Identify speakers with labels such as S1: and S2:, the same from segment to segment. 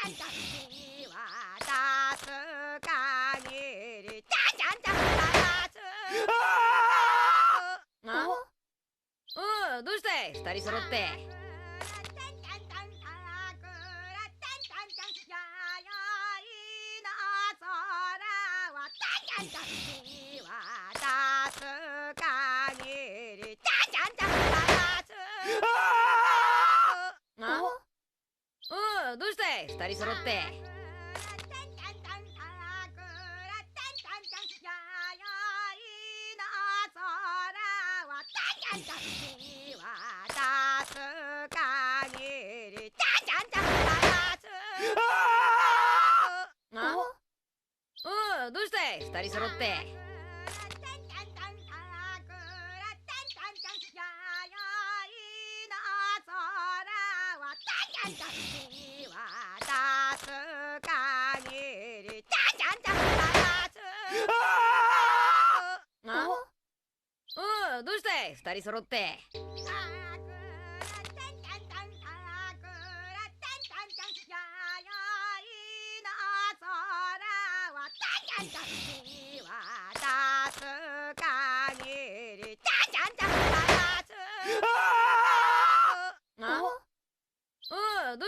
S1: に渡す限りどうしたい二人揃ってどうしたい二人揃ってどうしたい二人揃って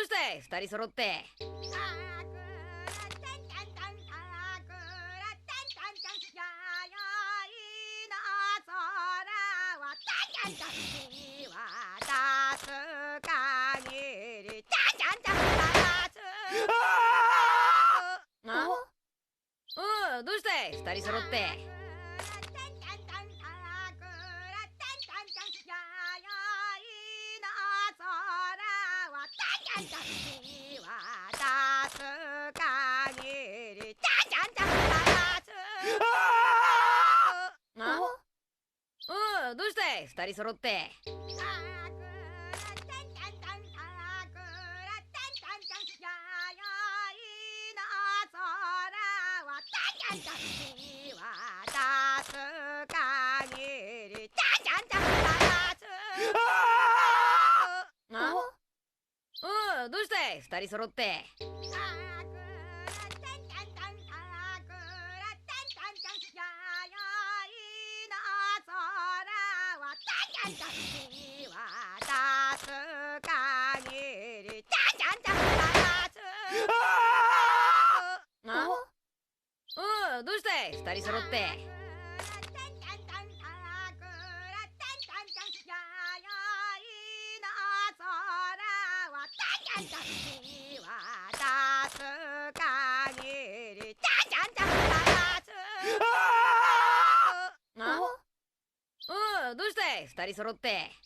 S1: どうしたい二人揃ってどうしたい二人揃ってどうしたい二人揃ってどうしたい二人揃ってどうしたい二人揃ってどうしたい二人揃ってどうしたい二人揃って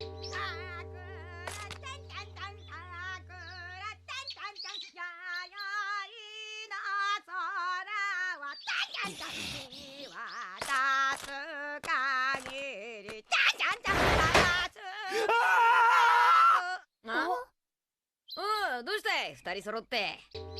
S1: どうしたい二人揃って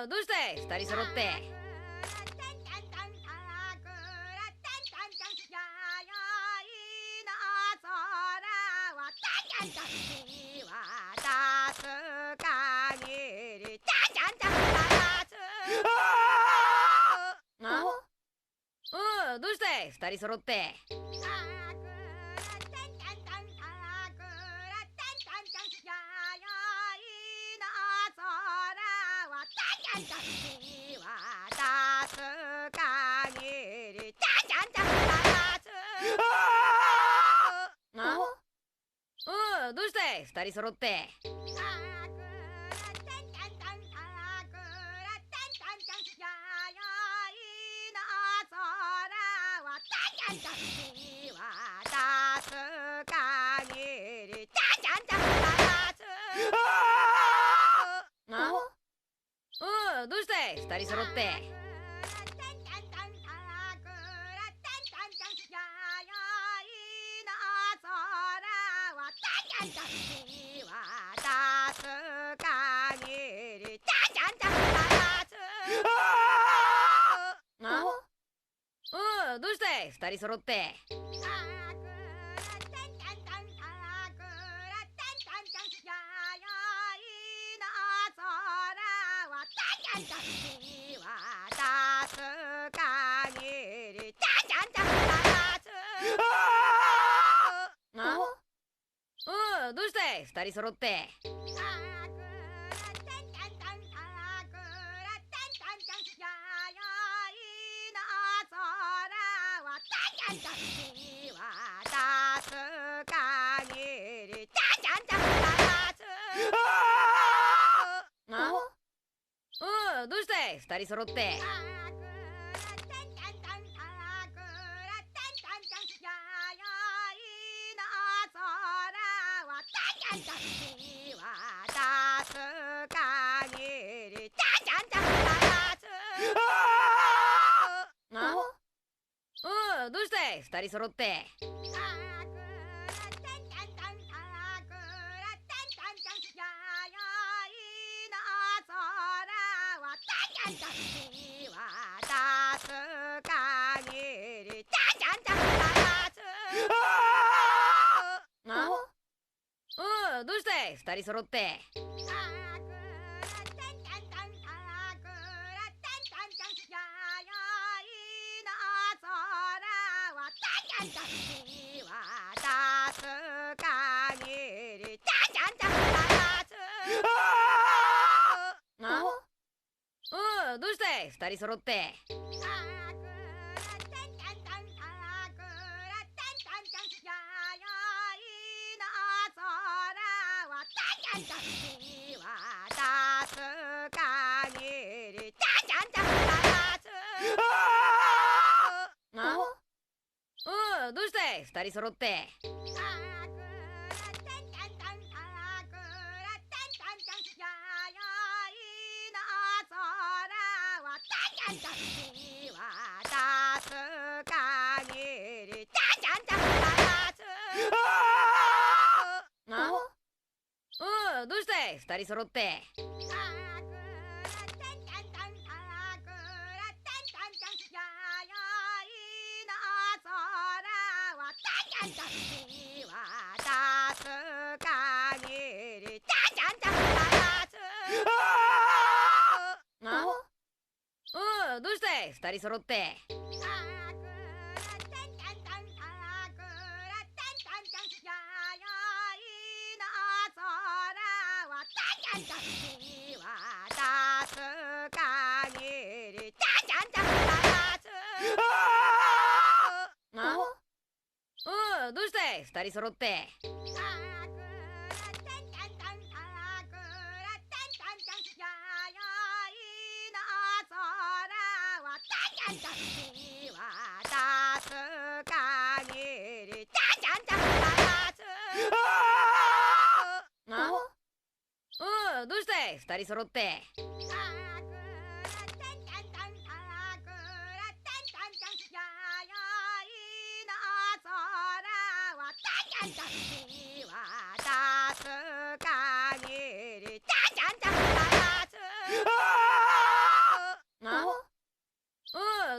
S1: どうしたい二人揃ってどうしたい二人揃ってどうしたい二人揃ってどうしたい二人揃って「
S2: して二人揃って。どうして二人揃って。どうして二人揃って。どうして二人揃って。どうして二人揃って。どうして二人揃って。どうして二人揃って。どうして二人揃って。どうして二人揃って。どうして二人揃って。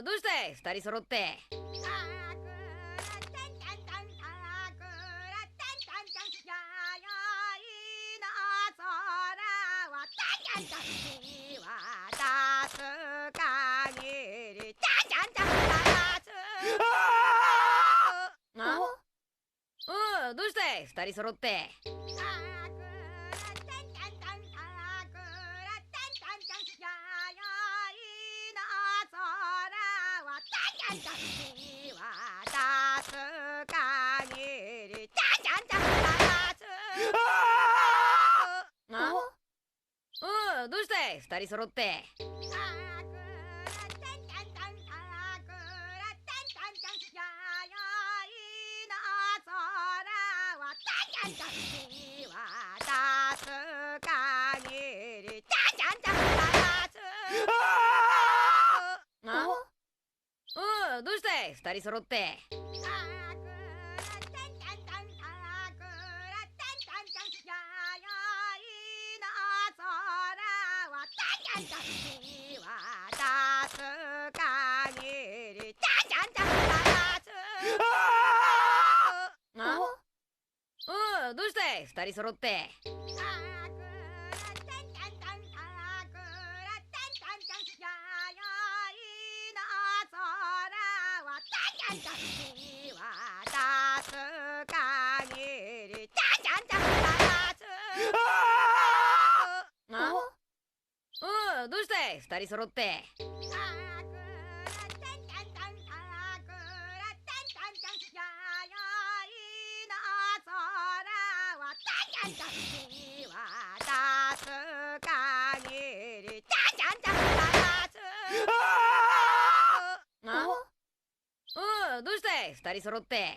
S2: どうして二人揃って。どうして二人揃って。どうして二人揃って。どうして二人揃って。どうして二人揃って。ど二人揃って。どうしたい二人揃って。どうしたい二人揃って。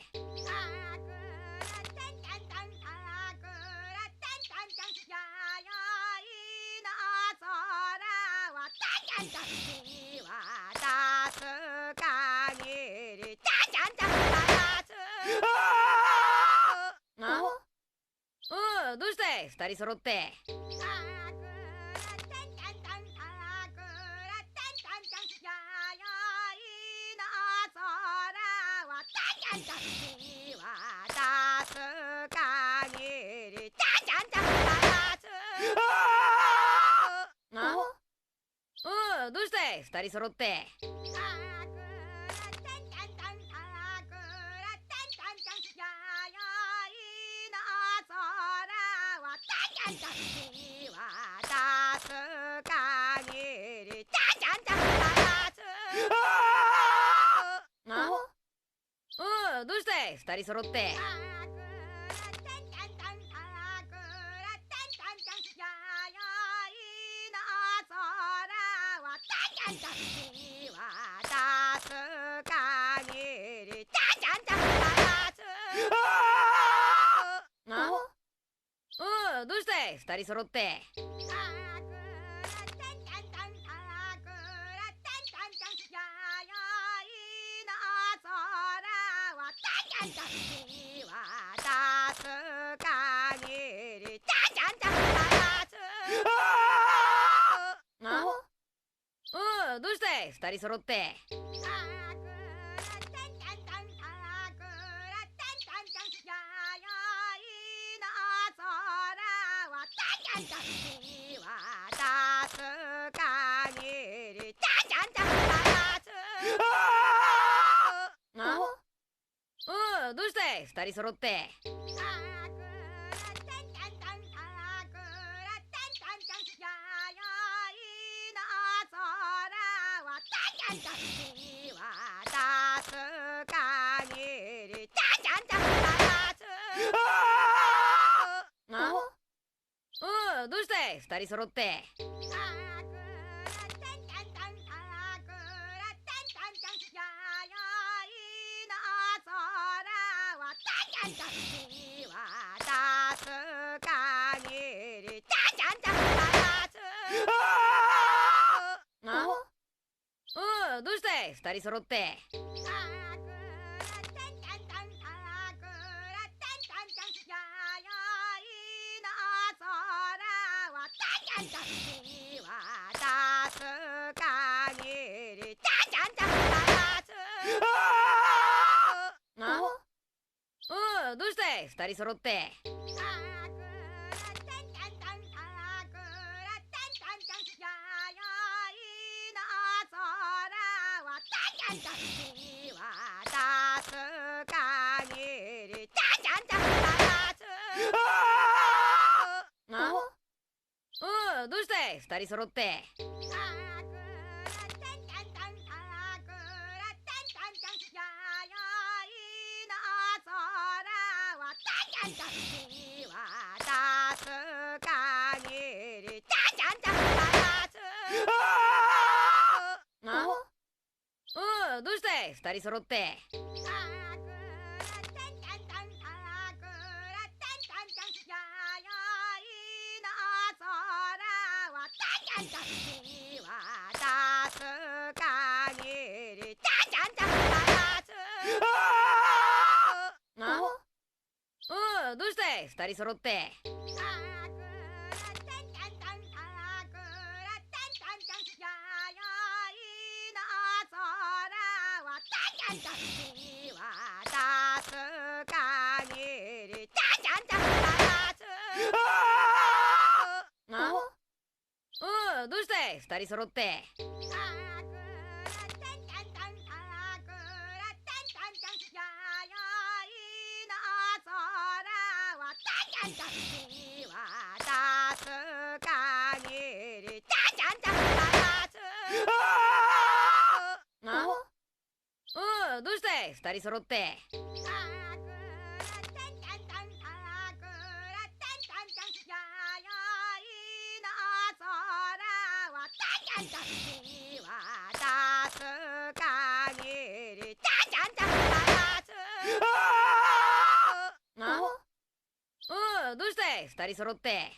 S2: どうしたい二人揃って。どうしたい二人揃って。どうしたい二人揃って。どうしたい二人揃って。どうしたい二人揃って。どうしたい二人揃って。どうしたい二人揃って。どうしたい二人揃って。どうしたい二人揃って。どうしたい二人揃って。どうしたい二人揃って。どうしたい二人揃って。ど二人揃って。あ、どうしたい二人揃って。あ、どうしたい二人揃って。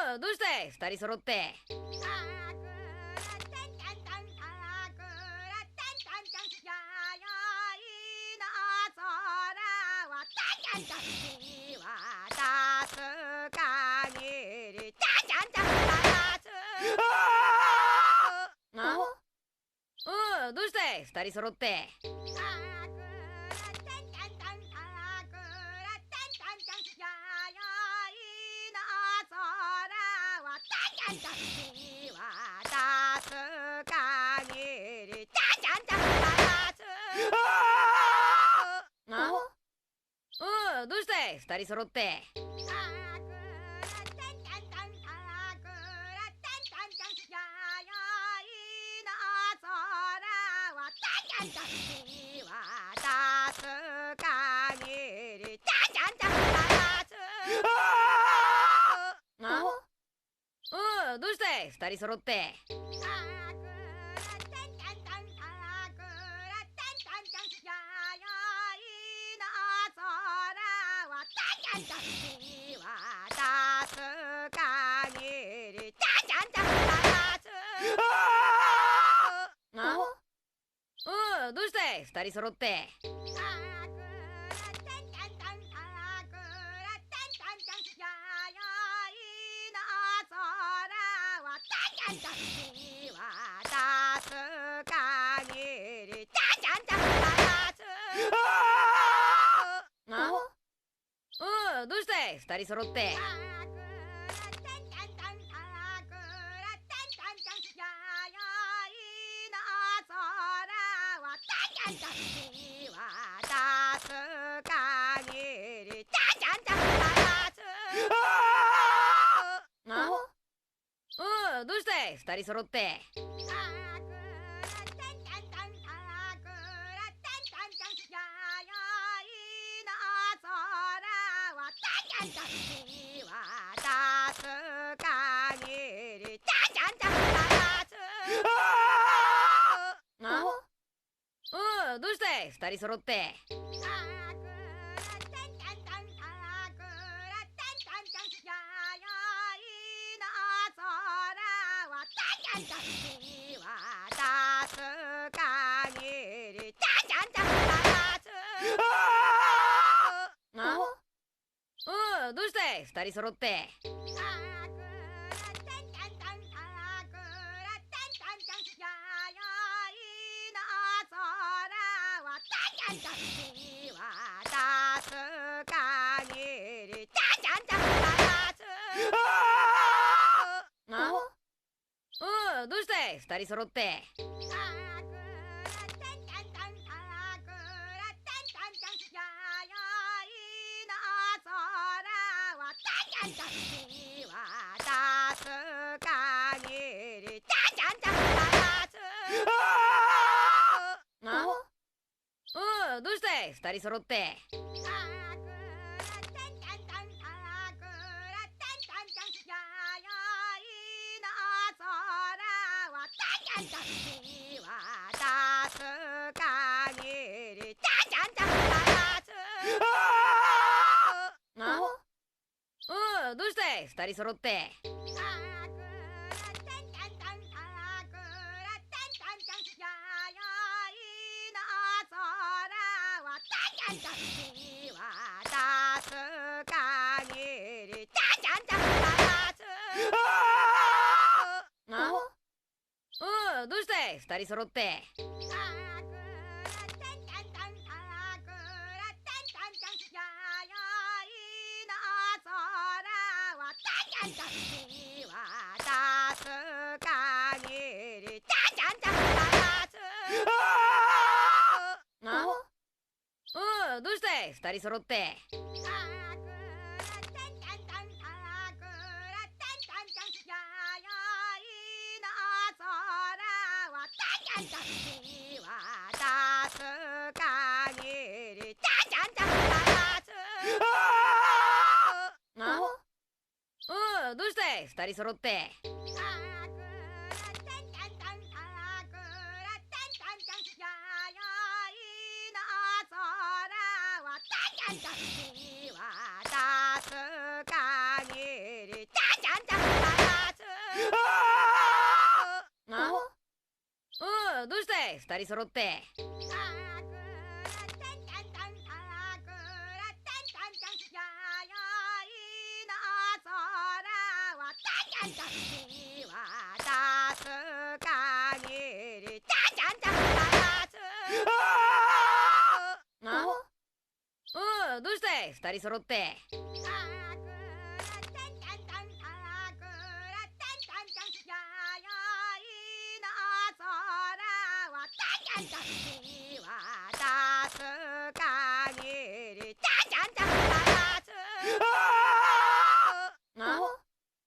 S2: あ、どうしたい二人揃って。あ、どうしたい二人揃って。あ、どうしたい二人揃って。あ、どうしたい二人揃って。あ、どうしたい二人揃って。あ、どうしたい二人揃って。あ、どうしたい二人揃って。あ、どうしたい二人揃って。あ、どうしたい二人揃って。あ、どうしたい二人揃って。あ、どうしたい二人揃って。あ、どうしたい二人揃って。あ、どうして二人揃って。どうして二人揃って。どうして二人揃って。どうして二人揃って。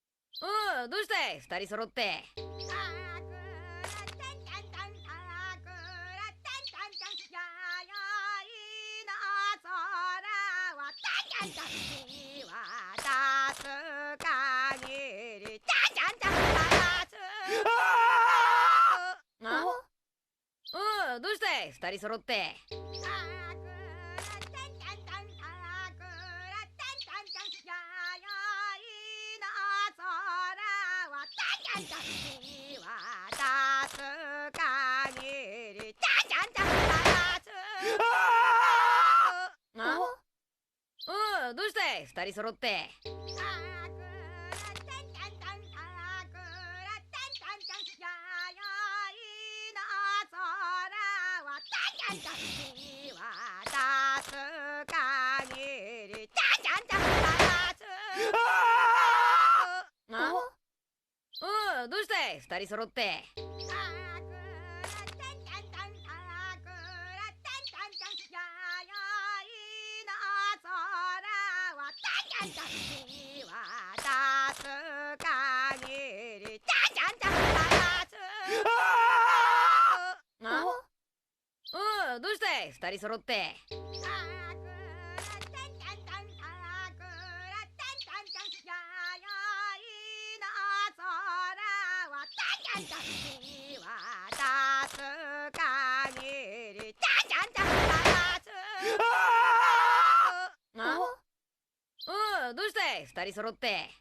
S2: どうして二人揃って。どうして二人揃って。どうして二人揃って。どうして二人揃って。どうして二人揃って。どうして二人揃って。どうして二人揃って。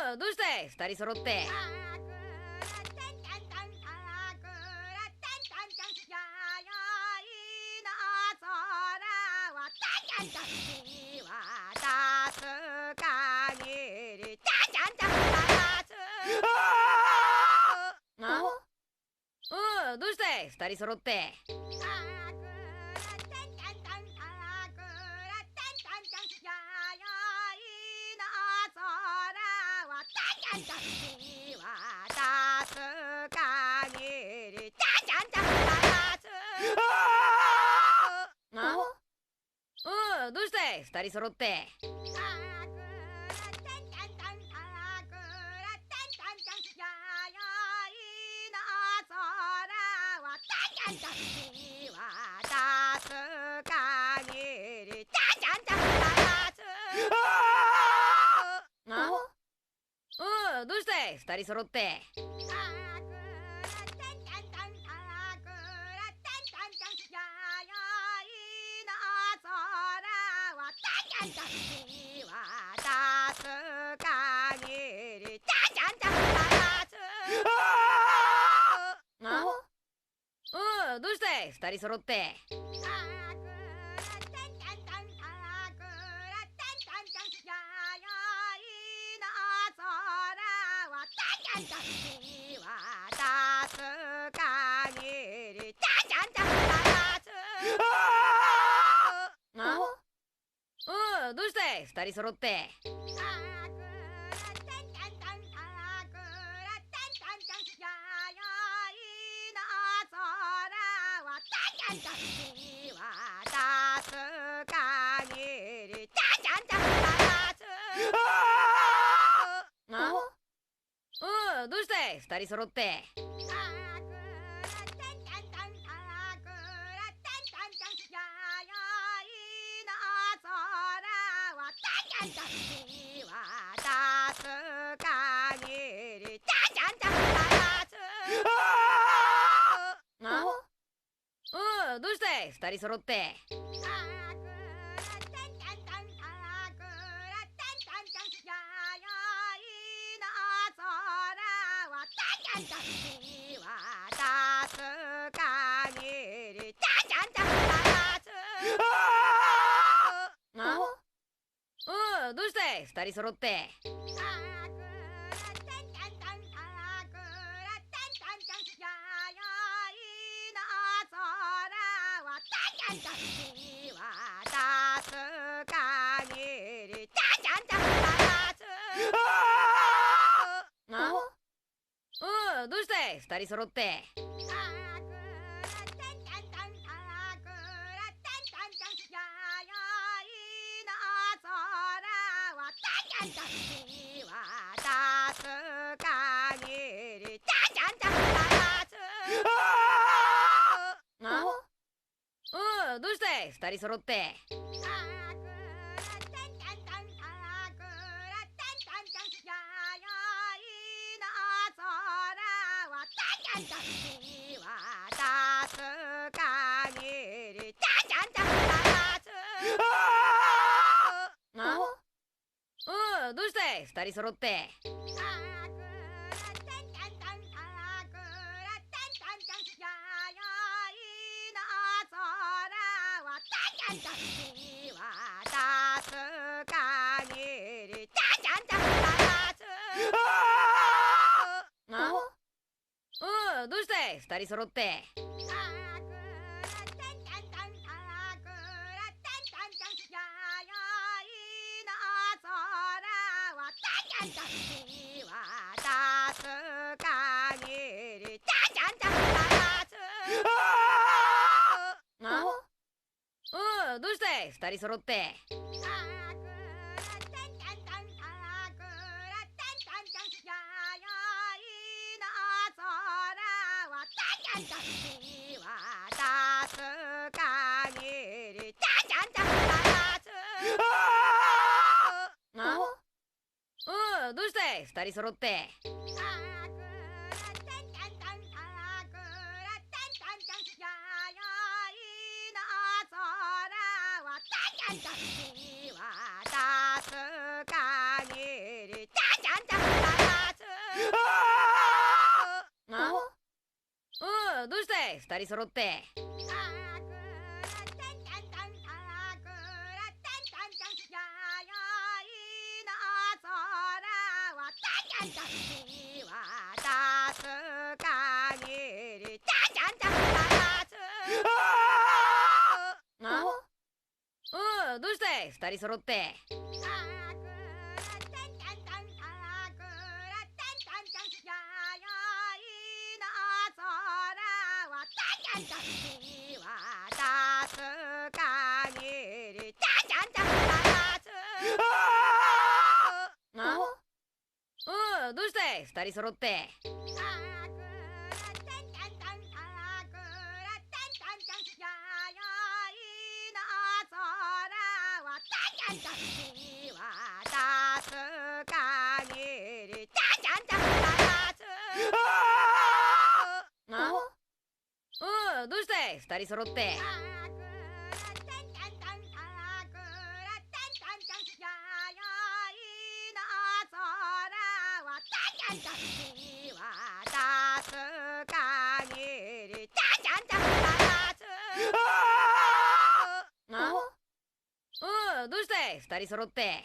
S2: どうして二人揃って。どうして二人揃って。どうして二人揃って。どうして二人揃って。ど二人揃って。どうしたい二人揃って。どうしたい二人揃って。どうしたい二人揃って。どうしたい二人揃って。どうしたい二人揃って。どうしたい二人揃って。どうしたい二人揃って。どうしたい二人揃って。どうしたい二人揃って。どうしたい二人揃って。どうしたい二人揃って。どうしたい二人揃って。どうしたい二人揃って。どうしたい二人揃って。二人揃って。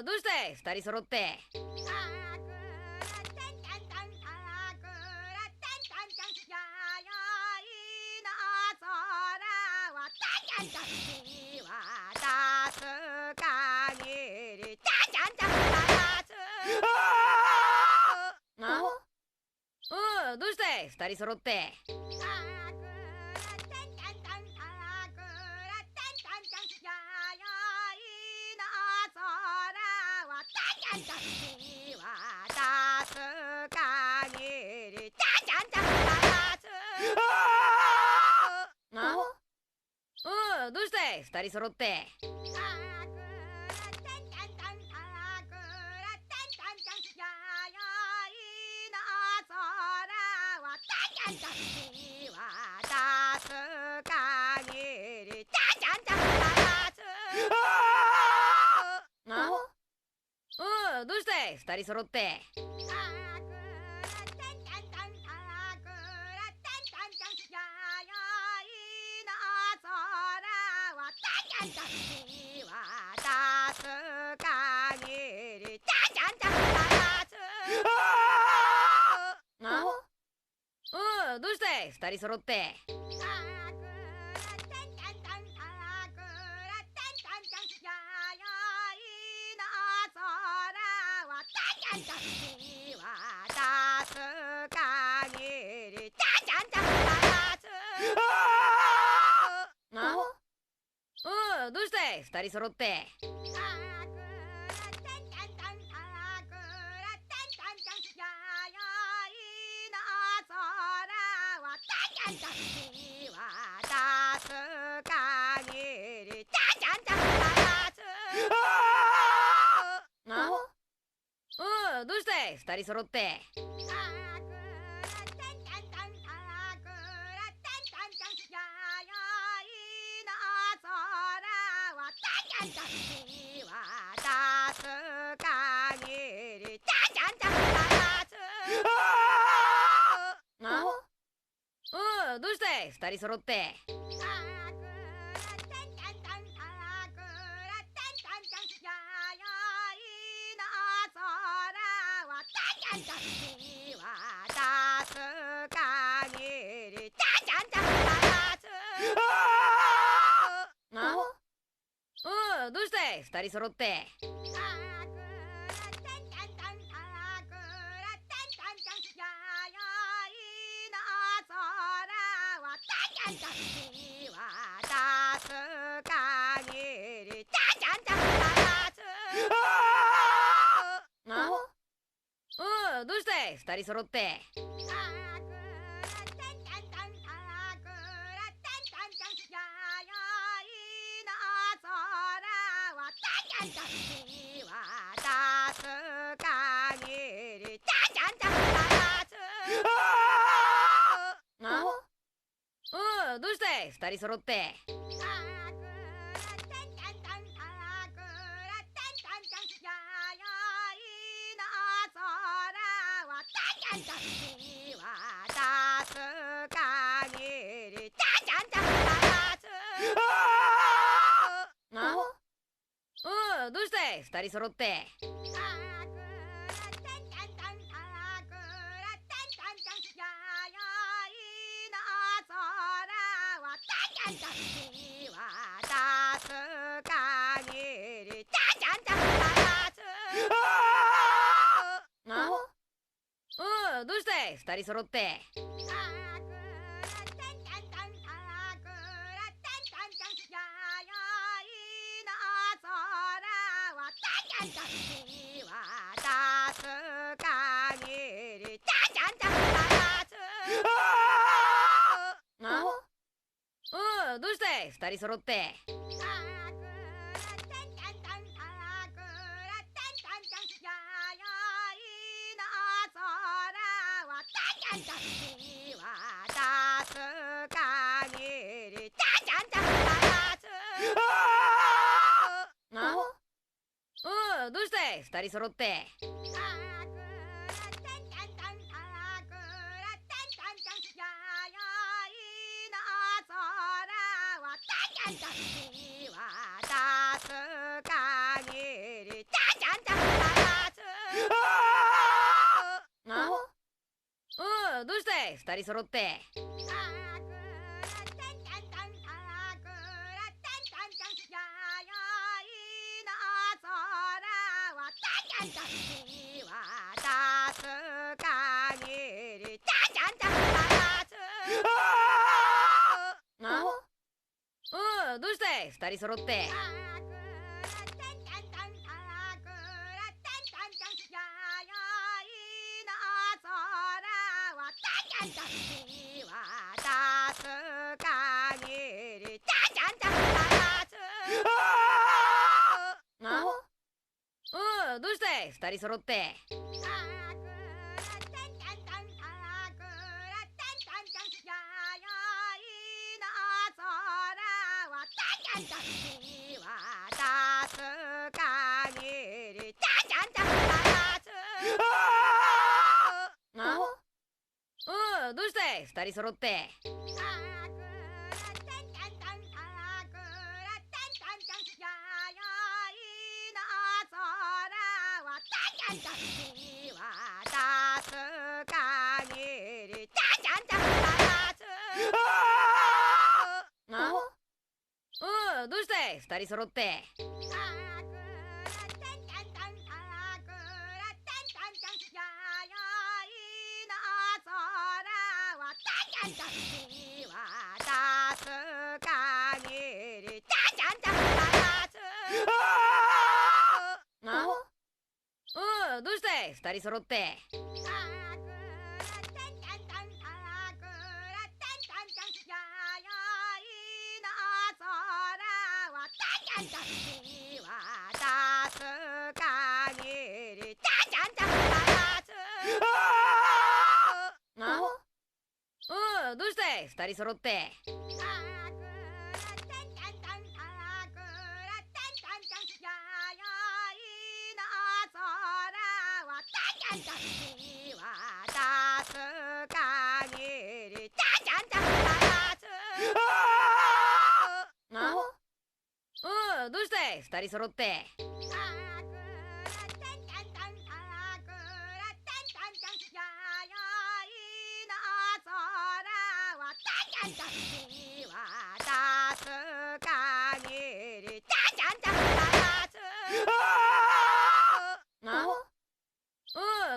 S2: どうして二人揃って。どうして二人揃って。どうして二人揃って。どうして二人揃って。どうして二人揃って。どうして二人揃って。どうして二人揃って。どうして二人揃って。どうして二人揃って。どうして二人揃って。どうして二人揃って。どうして二人揃って。どうして二人揃って。どうして二人揃って。して二人揃って。どうして二人揃って。どうして二人揃って。どうして二人揃って。どうして二人揃って。どうして二人揃って。どうして二人揃って。どうして二人揃って。どうして二人揃って。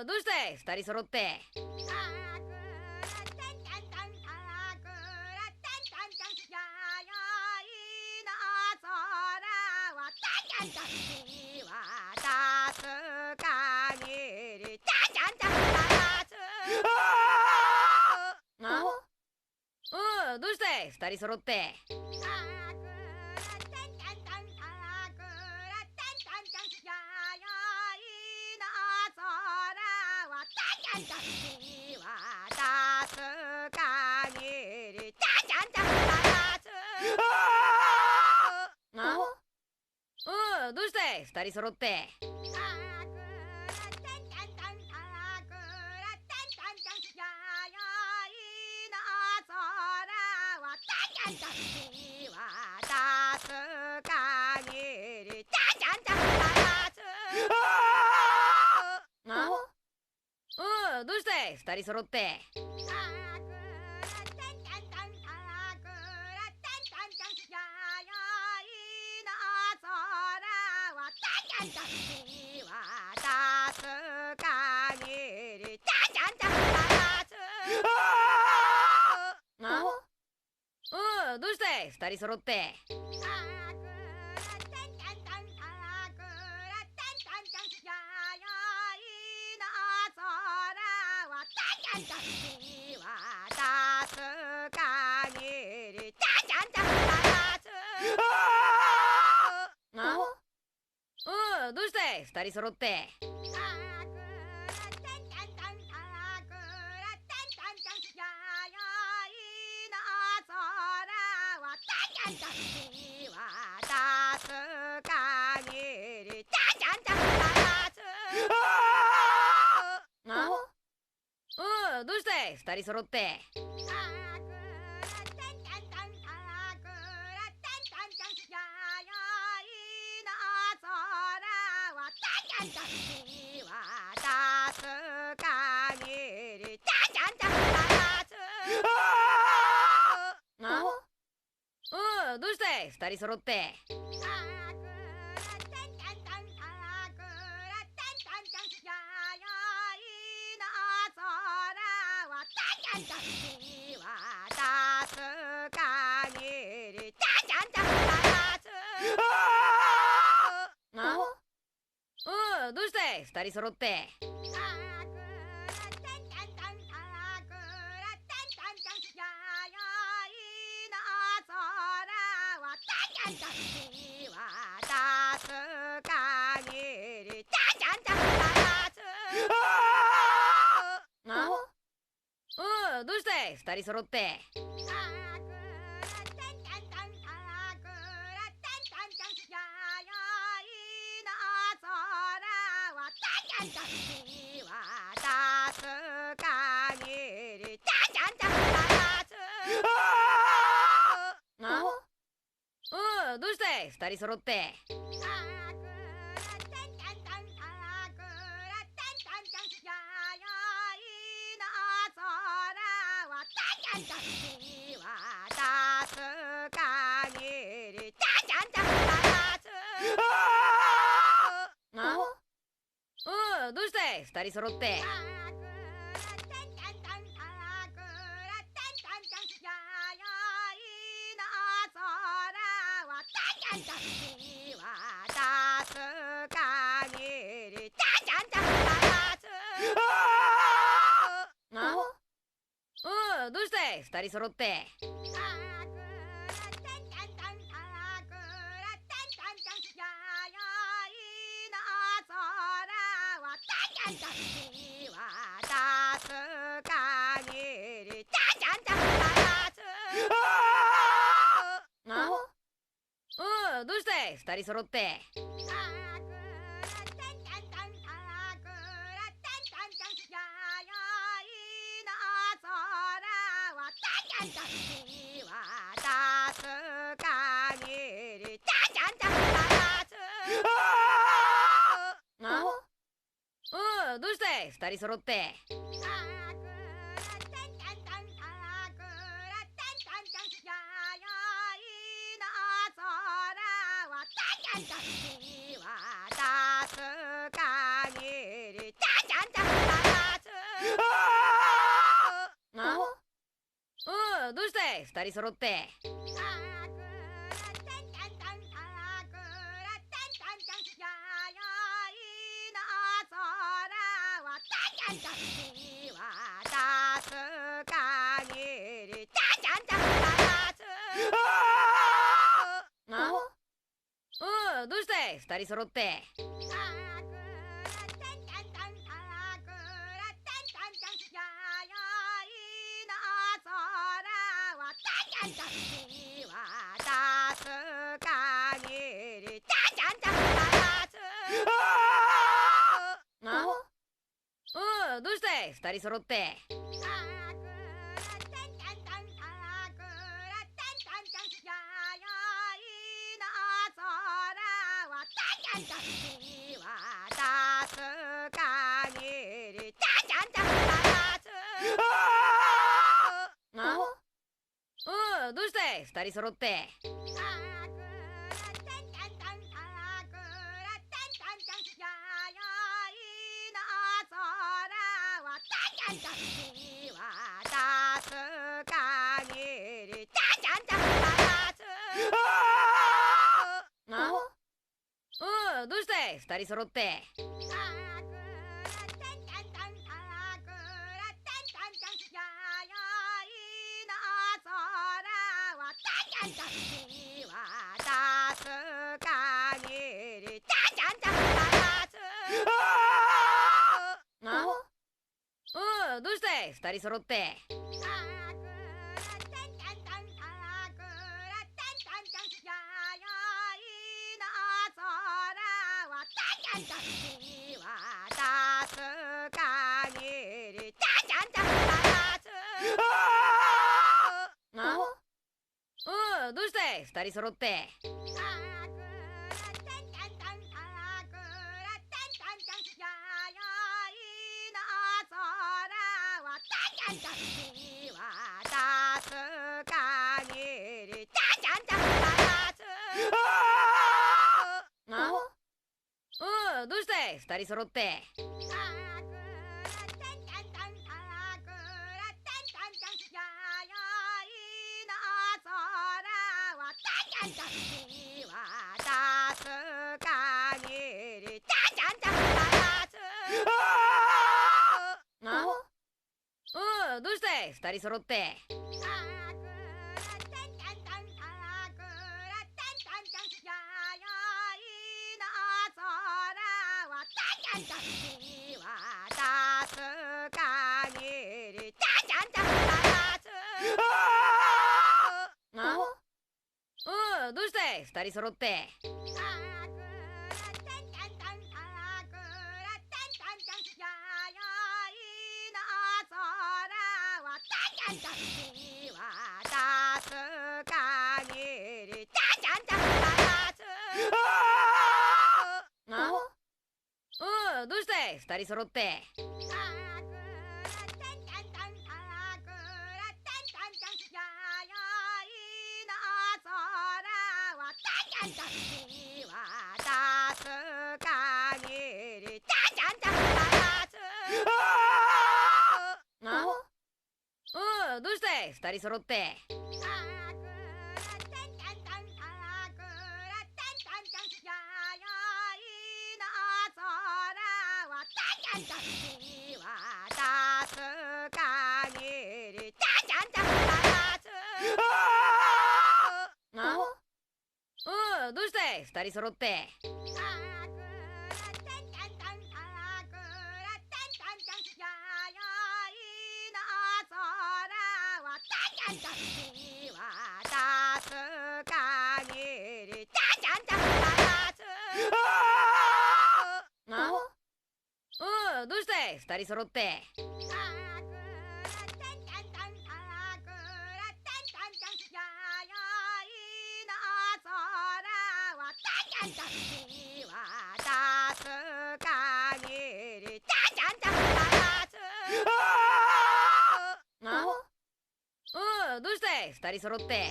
S2: どうして二人揃って。どうして二人揃って。どうして二人揃って。どうして二人揃って。どうして二人揃って。どうして二人揃って。どして二人揃って。どうして二人揃って。どうして二人揃って。どうして二人揃って。どうして二人揃って。どうして二人揃って。どうして二人揃って。どうして二人揃って。どうして二人揃って。どうして二人揃って。どうして二人揃って。どうして二人揃って。どうして二人揃って。どうして二人揃って。どうして二人揃って。ど二人揃って。どうして二人揃って。どうして二人揃って。どうして二人揃って。どうして二人揃って。どうして二人揃って。どうして二人揃って。どうして二人揃って。どうして二人揃って。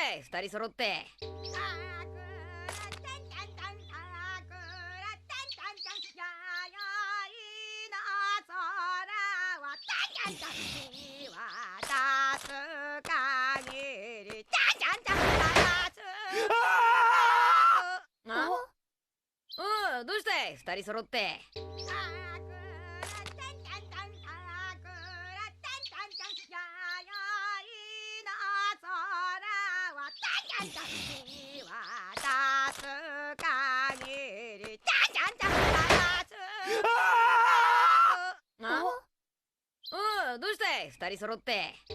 S2: どうして二人揃って。どうして二人揃って。どうして二人揃って。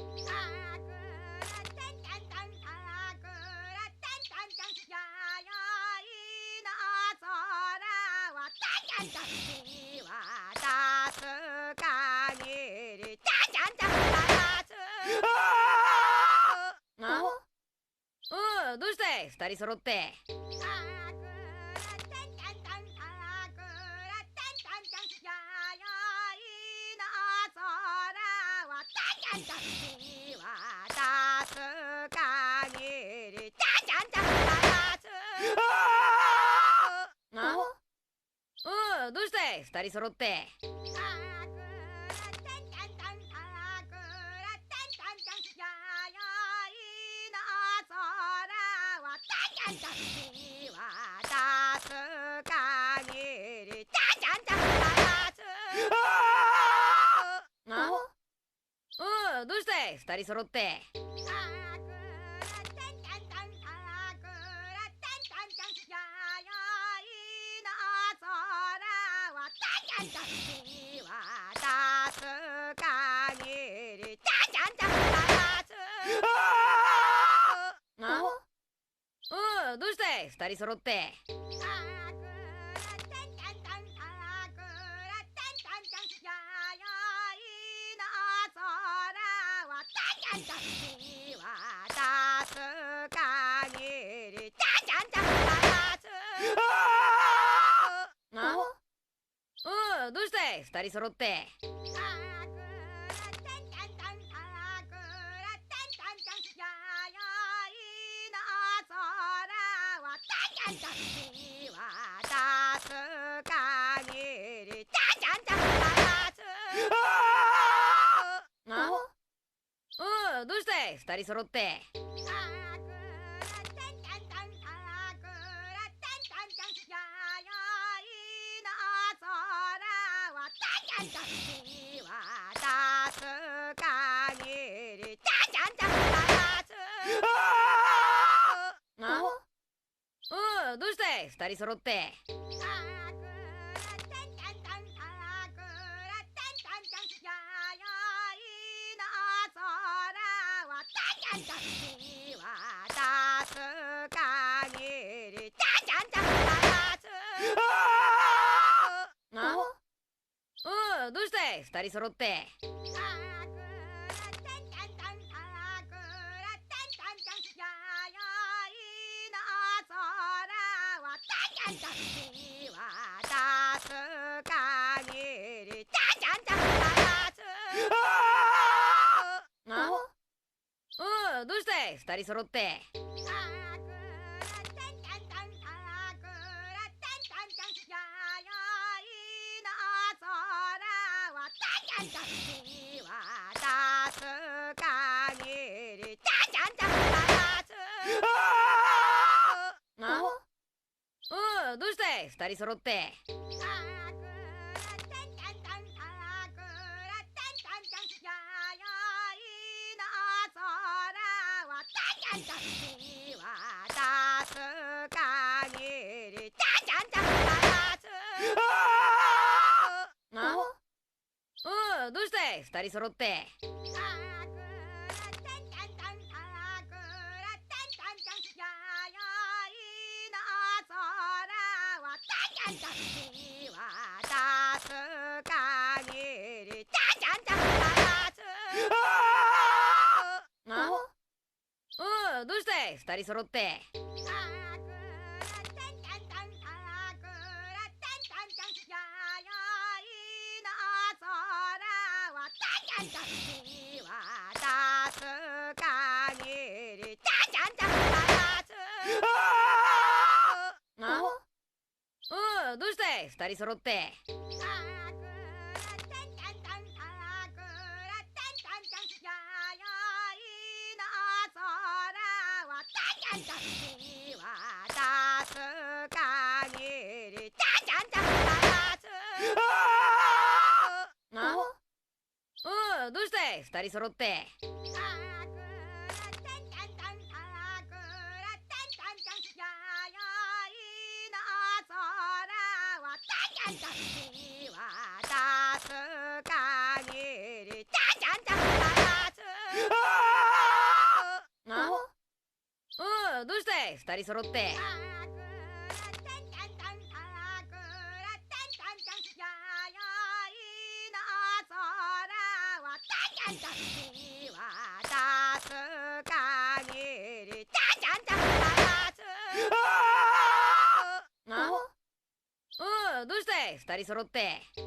S2: どうして二人揃って。どうして二人揃って。どうして二人揃って。二人揃って。どうしたい二人揃って。どうしたい二人揃って。どうしたい二人揃って。どうしたい二人揃って。どうしたい二人揃って。どうしたい二人揃って。どうしたい二人揃って。どうしたい二人揃って。どうしたい二人揃って。どうしたい二人揃って。どうしたい二人揃って。どうしたい二人揃って。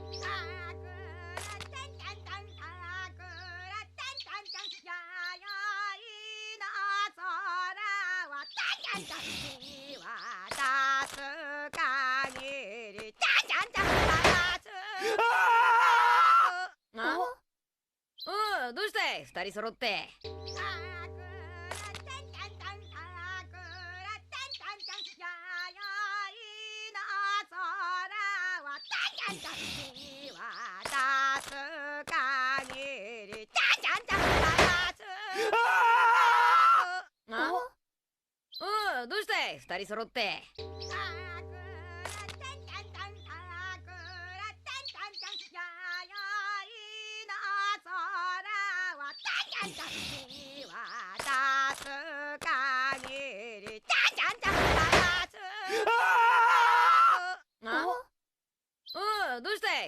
S2: どうしたい二人揃って。どうしたい二人揃って。どう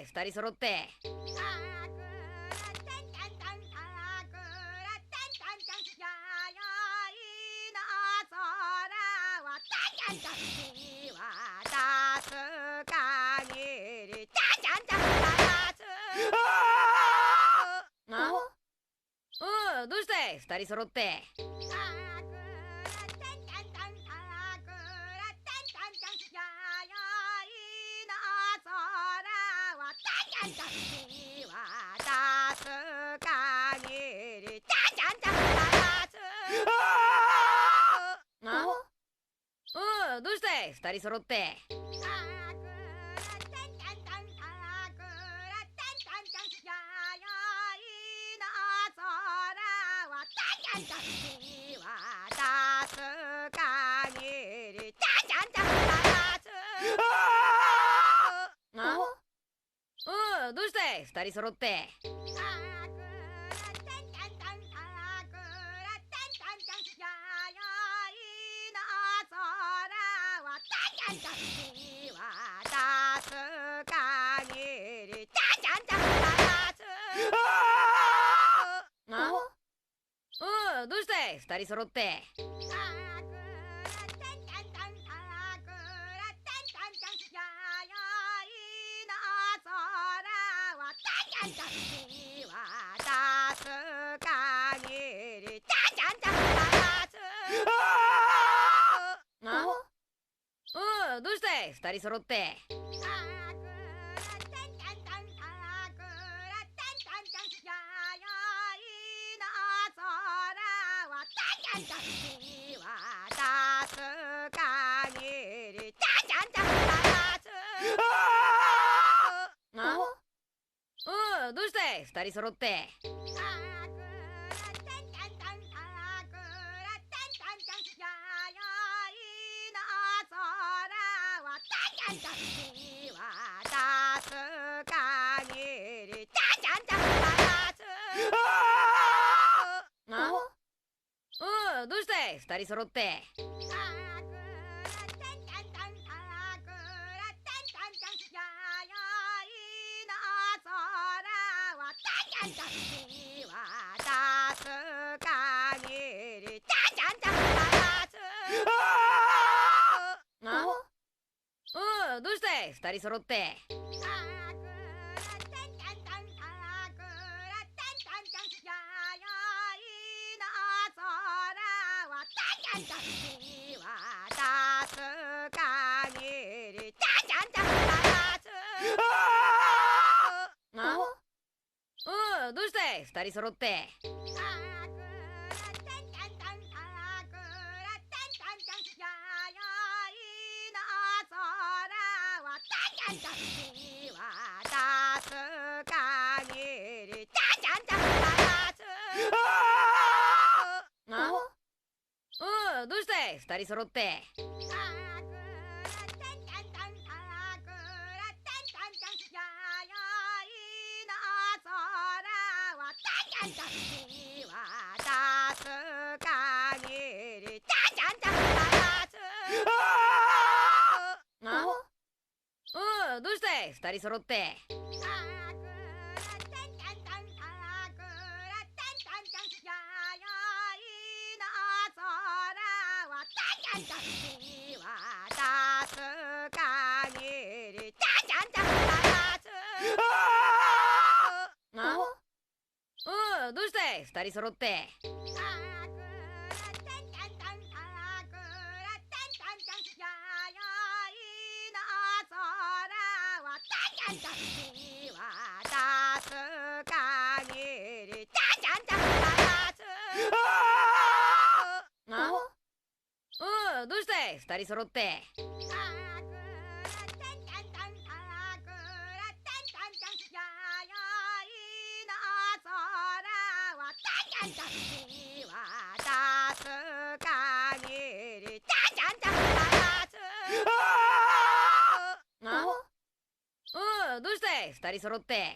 S2: して二人揃って。どうして二人揃って。どうして二人揃って。どうして二人揃って。どうして二人揃って。どうして二人揃って。どうして二人揃って。どうして二人揃って。どうして二人揃って。どうして二人揃って。どうして二人揃って。どうして二人揃って。どうして二人揃って。どうして二人揃って。どうして二人揃って。